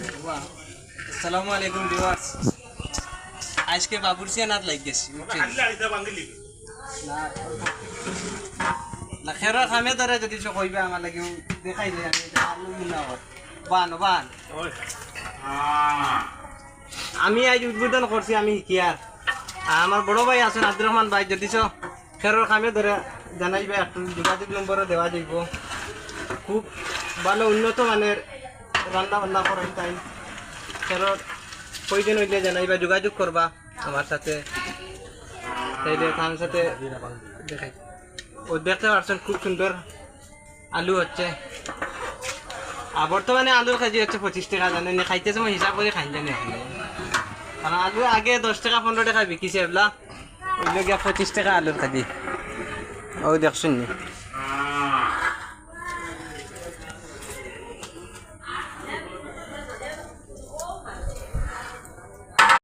আসসালামু আলাইকুম ভিউয়ার্স। আজকে বাবুরচিয়া নাত লাগ গেছি না খেরার খামে ধরে যদি কইবে আমার লাগে দেখাই দে আমি আলু মুনা বান বান আমি আজ উদ্বোধন করছি আমি শিকিয়ার আমার বড় ভাই আছেন আব্দুর রহমান ভাই যদি খেরার খামে ধরে জানাইবে একটু যোগাযোগ নম্বরে দেওয়া যাইব। খুব ভালো উন্নত মানের রান্না বান্না করেন তাই খেরর প্রয়োজন হইলে জানাইবা যোগাযোগ করবা আমার সাথে। তাইলে তার সাথে দেখাই ও দেখতে পারছেন খুব সুন্দর আলু হচ্ছে। আর বর্তমানে আলুর কেজি হচ্ছে 25 টাকা, জানেন খাইতে সময় হিসাব করে খাই জানি এখন, কারণ আলু আগে 10 টাকা 15 টাকা বিকিছে এগুলা, ওইগুলো গিয়া 25 টাকা আলুর কেজি। ও দেখছেন নি।